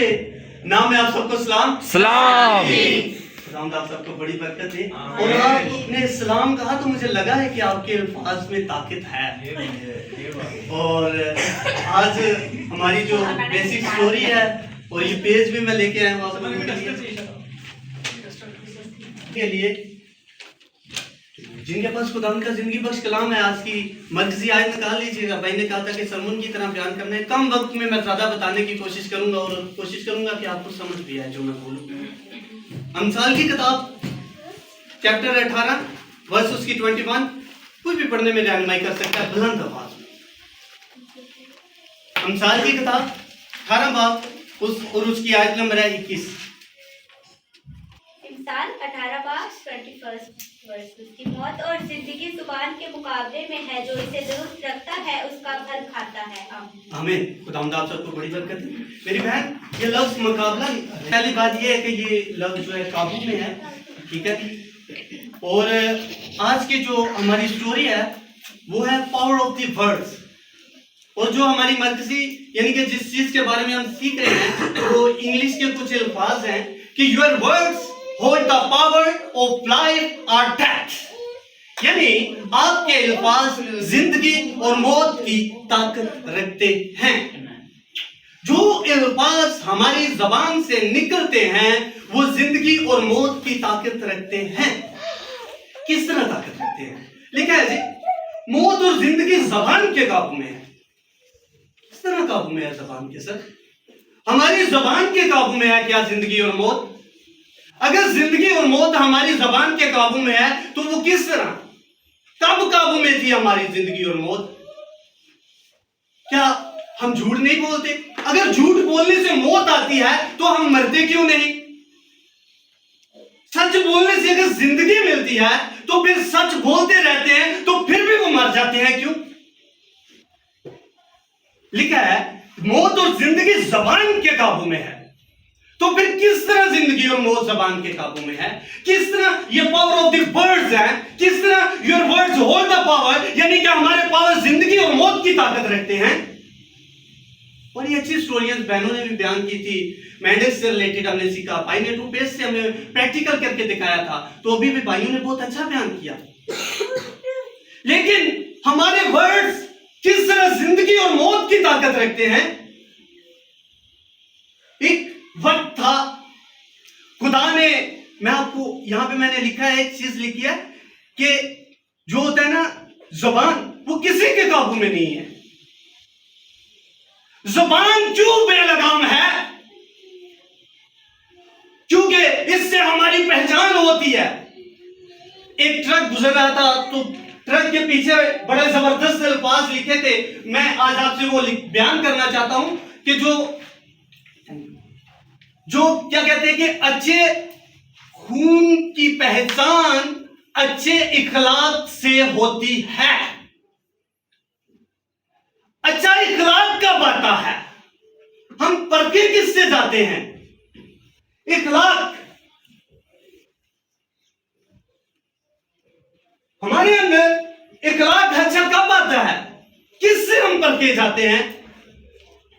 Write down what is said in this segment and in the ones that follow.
के नाम में आप सबको सलाम सलाम। आप सबको बड़ी बरकत दे। और आपने सलाम कहा तो मुझे लगा है कि आपके अल्फाज में ताकत है। और आज हमारी जो बेसिक स्टोरी है और ये पेज भी मैं लेके आया हूँ के लिए, जिनके पास खुदावंद का जिंदगी बख्श कलाम है। आज की मर्कजी आयत निकाल लीजिएगा। भाई ने कहा था कि सरमन की तरह बयान करना है। कम वक्त में मैं ज्यादा बताने की कोशिश करूंगा और कोशिश करूंगा कि आपको समझ भी आए जो मैं बोलूं। अमसाल की किताब चैप्टर 18 वर्स उसकी 21, कुछ भी पढ़ने में रहनुमाई कर सकता है बुलंद आवाज में। अमसाल की किताब 18 बाब और उसकी आयत नंबर है 21। इमसाल 18 बाब 21 वर्स। उसकी मौत और जिंदगी जुबान के मुकाबले में है, जो इसे दुरुस्त रखता है उसका फल खाता है। आमीन। खुदावंद आप सबको बड़ी बरकत है। मेरी बहन, ये लफ्ज मुकाबला, पहली बात ये है कि ये लफ्ज जो है काबू में है, ठीक है। और आज की जो हमारी स्टोरी है वो है पावर ऑफ द वर्ड्स। और जो हमारी मर्कजी यानी कि जिस चीज के बारे में हम सीख रहे हैं वो इंग्लिश के कुछ अल्फाज हैं कि your words hold the power of life और डेथ, यानी आपके अल्फाज जिंदगी और मौत की ताकत रखते हैं। जो अल्फाज हमारी जबान से निकलते हैं वो जिंदगी और मौत की ताकत रखते हैं। किस तरह ताकत रखते हैं? लिखा है जी, मौत और जिंदगी जबान के काबू में है। किस तरह काबू में है जबान के? सर, हमारी जबान के काबू में है क्या जिंदगी और मौत? अगर जिंदगी और मौत हमारी जबान के काबू में है तो वो किस तरह, कब काबू में थी हमारी जिंदगी और मौत? क्या हम झूठ नहीं बोलते? अगर झूठ बोलने से मौत आती है तो हम मरते क्यों नहीं? सच बोलने से अगर जिंदगी मिलती है तो फिर सच बोलते रहते हैं तो फिर भी वो मर जाते हैं क्यों? लिखा है मौत और जिंदगी जबान के काबू में है, तो फिर किस तरह जिंदगी और मौत जबान के काबू में है? किस तरह ये पावर ऑफ द वर्ड्स है? किस तरह your words hold the power, यानी कि हमारे पावर जिंदगी और मौत की ताकत रखते हैं। और ये अच्छी स्टोरीज बहनों ने भी बयान की थी, मैंडेस से रिलेटेड हमने सीखा, भाई ने 2 पेज से हमें प्रैक्टिकल करके दिखाया था, तो अभी भी भाइयों ने बहुत अच्छा बयान किया। लेकिन हमारे वर्ड्स किस तरह जिंदगी और मौत की ताकत रखते हैं? एक वक्त था, खुदा ने, मैं आपको यहां पे मैंने लिखा है, एक चीज लिखी है कि जो होता है ना जुबान, वो किसी के काबू में नहीं है। जुबान क्यों बेलगाम है? क्योंकि इससे हमारी पहचान होती है। एक ट्रक गुजर रहा था तो ट्रक के पीछे बड़े जबरदस्त अल्फाज लिखे थे। मैं आज आपसे वो बयान करना चाहता हूं कि जो क्या कहते हैं कि अच्छे खून की पहचान अच्छे इखलाक से होती है। अच्छा इखलाक कब आता है? हम परखे किससे जाते हैं? इखलाक हमारे अंदर इखलाक अच्छा कब आता है? किससे हम परखे जाते हैं?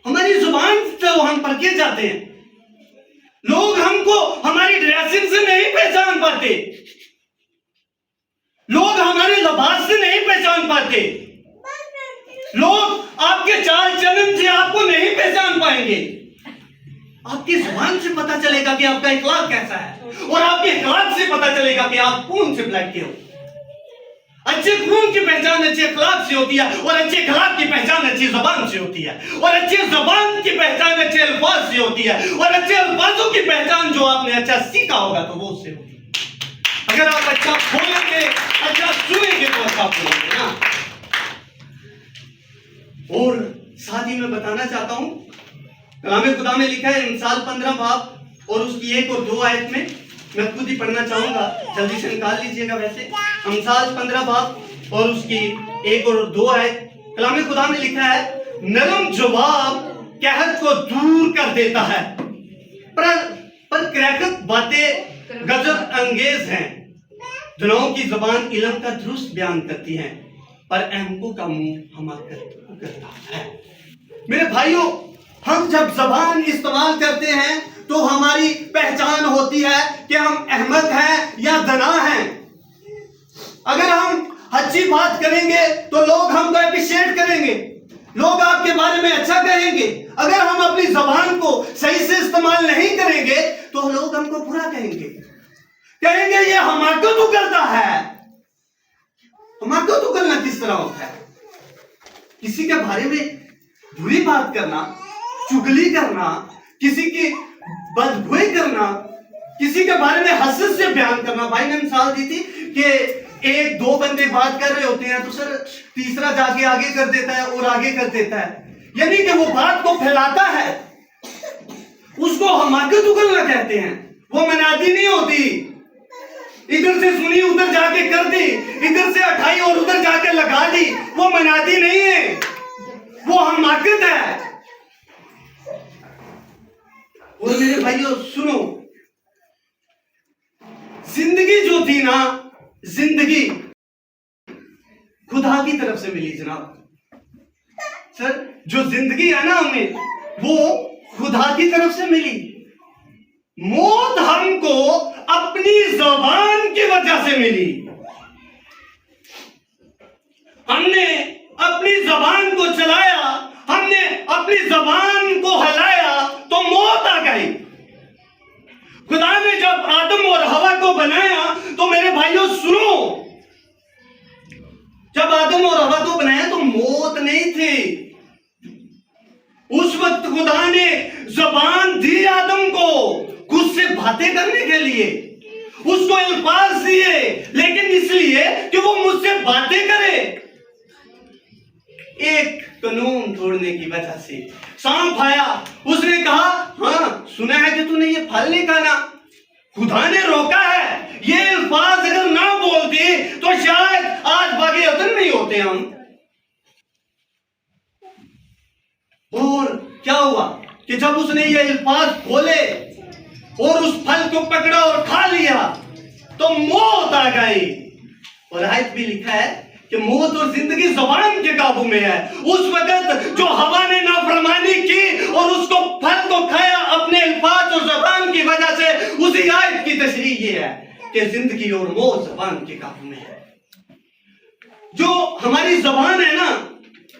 हमारी जुबान से हम परखे जाते हैं। लोग हमको हमारी ड्रेसिंग से नहीं पहचान पाते, लोग हमारे लिबास से नहीं पहचान पाते, लोग आपके चाल चलन से आपको नहीं पहचान पाएंगे। आपकी जुबान से पता चलेगा कि आपका इखलाक कैसा है, और आपके इखलाक से पता चलेगा कि आप कौन से ब्लड के हो। अच्छे खून की पहचान अच्छे अखलाक से होती है, और अच्छे अखलाक की पहचान अच्छी जबान से होती है, और अच्छे जबान की पहचान अच्छे अल्फाज से होती है, और अच्छे अल्फाजों की पहचान जो आपने अच्छा सीखा होगा तो वो उससे होगी। अगर आप अच्छा बोलेंगे, अच्छा सुनेंगे तो अच्छा बोलेंगे ना। और साथ ही मैं बताना चाहता हूं, कलाम खुदा में लिखा है इमसाल 15 बाब और उसकी 1 और 2 आयत में, मैं खुद ही पढ़ना चाहूंगा, जल्दी से निकाल लीजिएगा। वैसे अमसाल 15 बाब और उसकी 1 और 2 आयत, कलाम खुदा में लिखा है नरम जवाब कहत को दूर कर देता है, पर क्रैकत बातें गजब अंगेज हैं। दुनाओं की जबान इल्म का दुरुस्त बयान करती है, पर अहमकों का मुंह हमाकत करता है। मेरे भाइयों, हम जब जबान इस्तेमाल करते हैं हमारी पहचान होती है कि हम अहमद हैं या दना हैं। अगर हम अच्छी बात करेंगे तो लोग हमको अप्रिशिएट करेंगे, लोग आपके बारे में अच्छा कहेंगे। अगर हम अपनी जबान को सही से इस्तेमाल नहीं करेंगे तो लोग हमको बुरा कहेंगे, कहेंगे ये हमारे तो करता है। हमारे तो करना किस तरह होता है? किसी के बारे में बुरी बात करना, चुगली करना, किसी की बदगुई करना, किसी के बारे में हसरत से बयान करना। भाई ने मिसाल दी थी कि एक दो बंदे बात कर रहे होते हैं तो सर तीसरा जाके आगे कर देता है और आगे कर देता है, यानी कि वो बात को फैलाता है, उसको हमाकत उगलना कहते हैं। वो मनादी नहीं होती, इधर से सुनी उधर जाके कर दी, इधर से उठाई और उधर जाके लगा दी, वो मनादी नहीं है, वो हमाकत है। और मेरे भाइयों सुनो, जिंदगी जो थी ना, जिंदगी खुदा की तरफ से मिली जनाब। सर जो जिंदगी है ना हमें, वो खुदा की तरफ से मिली। मौत हमको अपनी जबान की वजह से मिली। हमने अपनी जबान को चलाया, हमने अपनी जबान को हिलाया तो मौत आ गई। खुदा ने जब आदम और हवा को बनाया तो मेरे भाइयों सुनो, जब आदम और हवा को बनाया तो मौत नहीं थी। उस वक्त खुदा ने जबान दी आदम को खुद से बातें करने के लिए, उसको अल्फाज दिए, लेकिन इसलिए कि वो मुझसे बातें करे। एक कानून तोड़ने की वजह से सांप आया, उसने कहा हाँ सुना है कि तूने ये फल नहीं खाना। खुदा ने रोका है, ये अल्फाज अगर ना बोलती तो शायद आज बागे अदन नहीं होते हम। और क्या हुआ कि जब उसने ये अल्फाज बोले और उस फल को पकड़ा और खा लिया तो मौत आ गई। और आयत भी लिखा है कि मौत और जिंदगी ज़बान के काबू में है। उस वक्त जो हवा ने नाफरमानी की और उसको फल को खाया अपने अल्फाज और ज़बान की वजह से, उसी आयत की तशरीह ये है कि जिंदगी और मौत ज़बान के काबू में है। जो हमारी ज़बान है ना,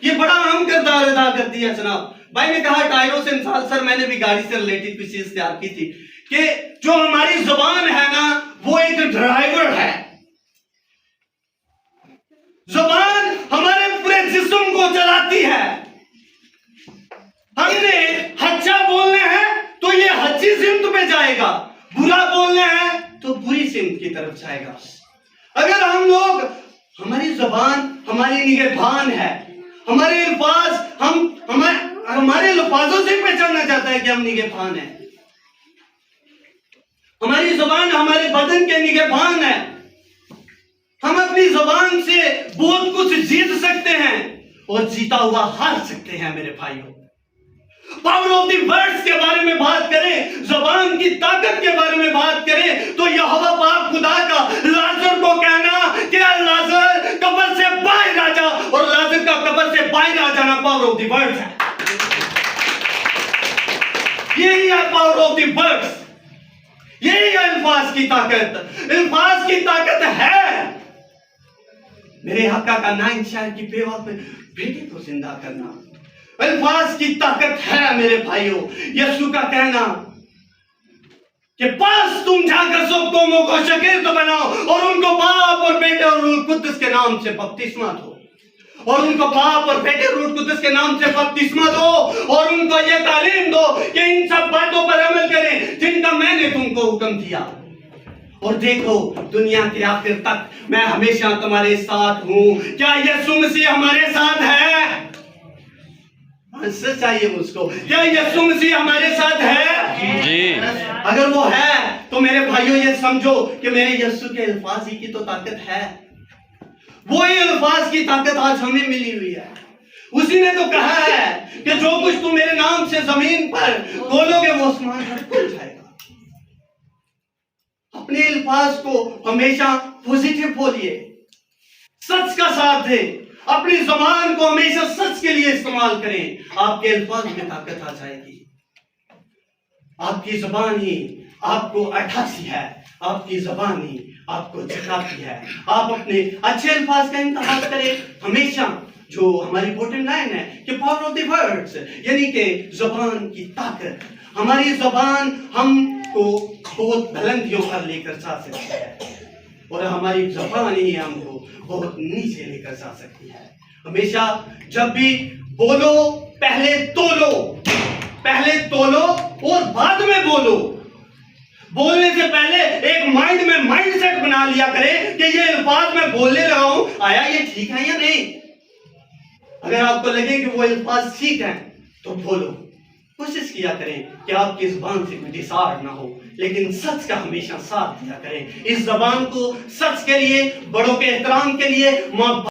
ये बड़ा अहम किरदार अदा करती है जनाब। भाई ने कहा टायरों से मिसाल, सर मैंने भी गाड़ी से रिलेटेड कुछ चीज तैयार की थी कि जो हमारी ज़बान है ना, वो एक ड्राइवर है। ज़बान हमारे पूरे जिस्म को चलाती है। हमने अच्छा बोलना है तो ये अच्छी सिमत पे जाएगा, बुरा बोलना है तो बुरी सिमत की तरफ जाएगा। अगर हम लोग, हमारी ज़बान हमारी निगहबान है, हमारे अल्फाज हमारे अल्फाजों से पहचाना जाता है कि हम निगहबान हैं। हमारी ज़बान हमारे बदन के निगहबान है। हम अपनी ज़बान से बहुत कुछ जीत सकते हैं और जीता हुआ हार सकते हैं मेरे भाइयों। पावर ऑफ द वर्ड्स के बारे में बात करें, ज़बान की ताकत के बारे में बात करें तो यहोवा पाक खुदा का लाजर को कहना कि लाजर कब्र से बाहर आ जा, और लाजर का कब्र से बाहर आ जाना पावर ऑफ द वर्ड्स है। यही है पावर ऑफ द वर्ड्स, यही है अल्फाज की ताकत। अल्फाज की ताकत है मेरे हक्का का नाइन शायर की बेवा पे बेटे को जिंदा करना। अल्फाज की ताकत है मेरे भाइयों। यीशु का कहना कि बस तुम जाकर सब कौमों को शागिर्द बनाओ और उनको बाप और बेटे और रूह कुद्दुस के नाम से बपतिस्मा दो, और उनको बाप और बेटे रूह कुद्दुस के नाम से बपतिस्मा दो, और उनको ये तालीम दो कि इन सब बातों पर अमल करें जिनका मैंने तुमको हुक्म दिया। और देखो दुनिया के आखिर तक मैं हमेशा तुम्हारे साथ हूं। क्या यीशु मसीह हमारे साथ है? चाहिए मुझको, क्या यीशु मसीह हमारे साथ है? जी। अगर वो है तो मेरे भाइयों ये समझो कि मेरे यीशु के अल्फाज ही की तो ताकत है। वो ही अल्फाज की ताकत आज हमें मिली हुई है। उसी ने तो कहा है कि जो कुछ तुम मेरे नाम से जमीन पर बोलोगे वो आसमान पर खुल जाएगा। अपने अल्फाज को हमेशा पॉजिटिव बोलिए, सच का साथ दें, अपनी ज़बान को हमेशा सच के लिए इस्तेमाल करें, आपके अल्फाज में ताकत आ जाएगी। आपकी जुबान ही आपको अठासी है, आपकी जुबान ही आपको जगाती है। आप अपने अच्छे अल्फाज का इंतखाब करें हमेशा। जो हमारी बॉटम लाइन है कि पावर ऑफ द वर्ड्स, यानी कि जुबान की ताकत। हमारी जुबान हमको बहुत बुलंदियों पर लेकर जा सकती है और हमारी जुबान ही हमको बहुत नीचे लेकर जा सकती है। हमेशा जब भी बोलो पहले तोलो और बाद में बोलो। बोलने से पहले एक माइंड में माइंडसेट बना लिया करें कि ये अल्फाज मैं बोलने लगा हूं, आया ये ठीक है या नहीं। अगर आपको लगे कि वो अल्फाज ठीक है तो बोलो। कोशिश किया करें कि आपकी जुबान से कोई डिसार्ड ना हो, लेकिन सच का हमेशा साथ दिया करें। इस जबान को सच के लिए, बड़ों के एहतराम के लिए,